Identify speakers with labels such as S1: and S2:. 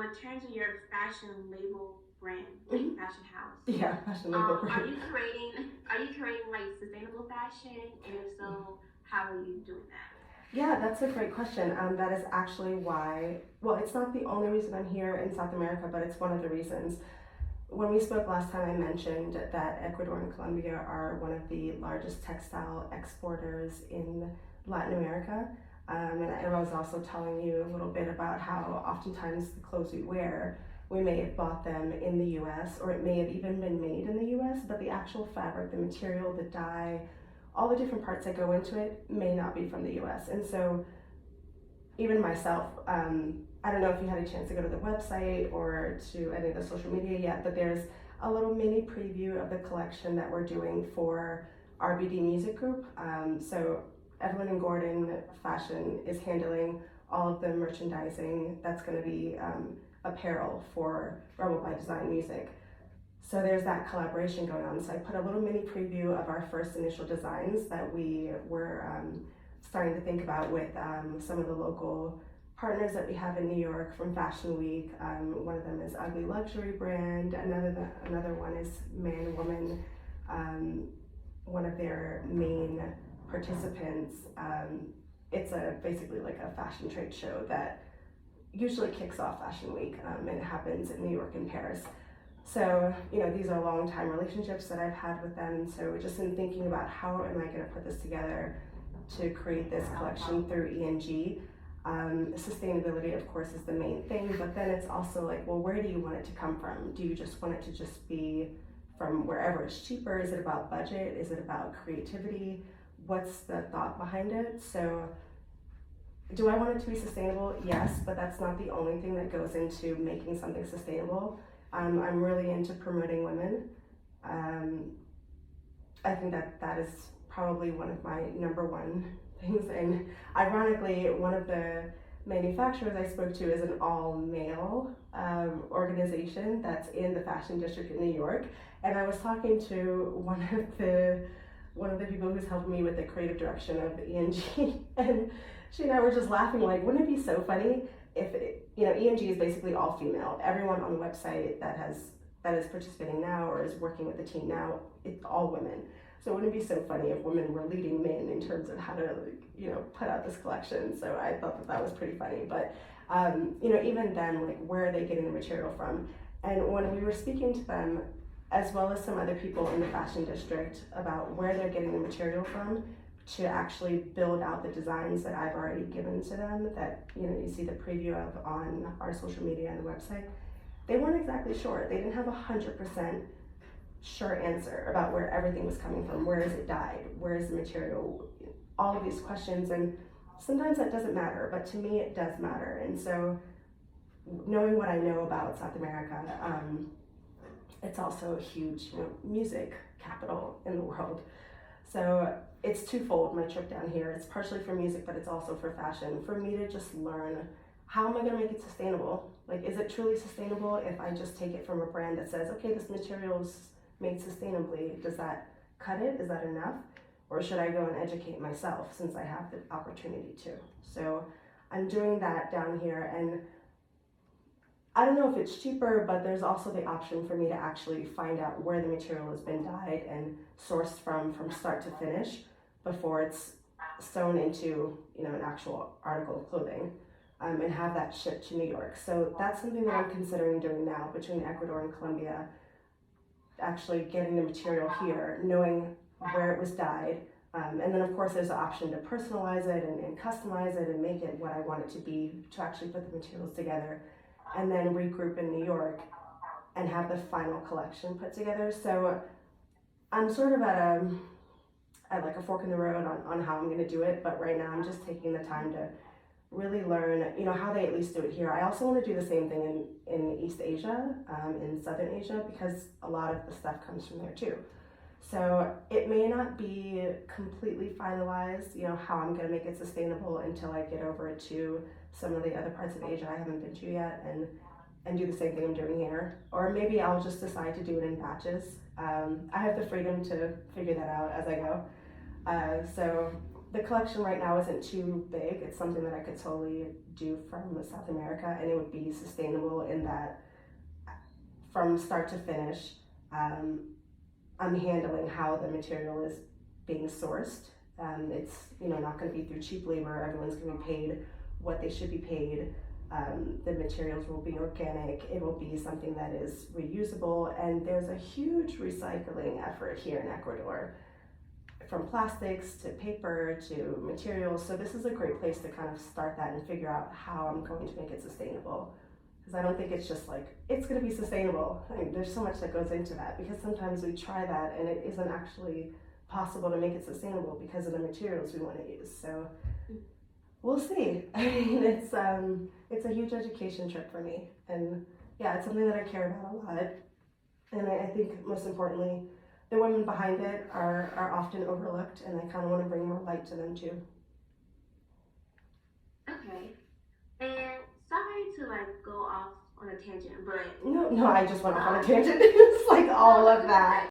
S1: in terms of your fashion label brand, like fashion house.
S2: Yeah, fashion label brand.
S1: Are you creating like sustainable fashion? And if so, how are you doing that?
S2: Yeah, that's a great question. That is actually why, well, it's not the only reason I'm here in South America, but it's one of the reasons. When we spoke last time, I mentioned that Ecuador and Colombia are one of the largest textile exporters in Latin America. And I was also telling you a little bit about how oftentimes the clothes we wear, we may have bought them in the US, or it may have even been made in the US, but the actual fabric, the material, the dye, all the different parts that go into it may not be from the US. And so even myself, I don't know if you had a chance to go to the website or to any of the social media yet, but there's a little mini preview of the collection that we're doing for RBD Music Group. So Evelyn and Gordon Fashion is handling all of the merchandising that's going to be apparel for Rebel by Design Music. So there's that collaboration going on. So I put a little mini preview of our first initial designs that we were starting to think about with some of the local partners that we have in New York from Fashion Week. One of them is Ugly Luxury Brand. Another one is Man Woman. One of their main participants. It's basically like a fashion trade show that usually kicks off Fashion Week, and it happens in New York and Paris. So, these are long time relationships that I've had with them. So just in thinking about how am I going to put this together to create this collection through ENG, sustainability, of course, is the main thing, but then it's also like, well, where do you want it to come from? Do you just want it to just be from wherever it's cheaper? Is it about budget? Is it about creativity? What's the thought behind it? So do I want it to be sustainable? Yes, but that's not the only thing that goes into making something sustainable. I'm really into promoting women. I think that is probably one of my number one things. And ironically, one of the manufacturers I spoke to is an all-male organization that's in the fashion district in New York. And I was talking to one of the people who's helping me with the creative direction of ENG, and she and I were just laughing, like, wouldn't it be so funny if ENG is basically all female. Everyone on the website that is participating now or is working with the team now, it's all women. So wouldn't it be so funny if women were leading men in terms of how to put out this collection? So I thought that was pretty funny. But even then, like, where are they getting the material from? And when we were speaking to them, as well as some other people in the fashion district, about where they're getting the material from to actually build out the designs that I've already given to them, that you see the preview of on our social media and the website, they weren't exactly sure. They didn't have 100% sure answer about where everything was coming from. Where is it dyed? Where is the material? All of these questions, and sometimes that doesn't matter, but to me it does matter. And so knowing what I know about South America, it's also a huge music capital in the world. So it's twofold, my trip down here. It's partially for music, but it's also for fashion. For me to just learn, how am I gonna make it sustainable? Like, is it truly sustainable if I just take it from a brand that says, okay, this material's made sustainably? Does that cut it? Is that enough? Or should I go and educate myself since I have the opportunity to? So I'm doing that down here, and I don't know if it's cheaper, but there's also the option for me to actually find out where the material has been dyed and sourced from start to finish before it's sewn into an actual article of clothing, and have that shipped to New York. So that's something that I'm considering doing now between Ecuador and Colombia, actually getting the material here, knowing where it was dyed, and then of course there's the option to personalize it and customize it and make it what I want it to be, to actually put the materials together and then regroup in New York and have the final collection put together. So I'm sort of at like a fork in the road on how I'm gonna do it, but right now I'm just taking the time to really learn, how they at least do it here. I also want to do the same thing in East Asia, in Southern Asia, because a lot of the stuff comes from there too. So it may not be completely finalized, how I'm going to make it sustainable until I get over to some of the other parts of Asia I haven't been to yet and do the same thing I'm doing here. Or maybe I'll just decide to do it in batches. I have the freedom to figure that out as I go. So the collection right now isn't too big. It's something that I could totally do from South America, and it would be sustainable in that from start to finish, I'm handling how the material is being sourced. It's not going to be through cheap labor. Everyone's going to be paid what they should be paid. The materials will be organic. It will be something that is reusable, and there's a huge recycling effort here in Ecuador, from plastics to paper to materials. So this is a great place to kind of start that and figure out how I'm going to make it sustainable. Because I don't think it's just like, it's going to be sustainable. I mean, there's so much that goes into that, because sometimes we try that and it isn't actually possible to make it sustainable because of the materials we want to use. So we'll see. I mean, it's a huge education trip for me. And yeah, it's something that I care about a lot. And I think most importantly, the women behind it are often overlooked, and I kind of want to bring more light to them too.
S1: Okay. And sorry to like go off on a tangent, but
S2: No, I just went off on a tangent. It's like all of that.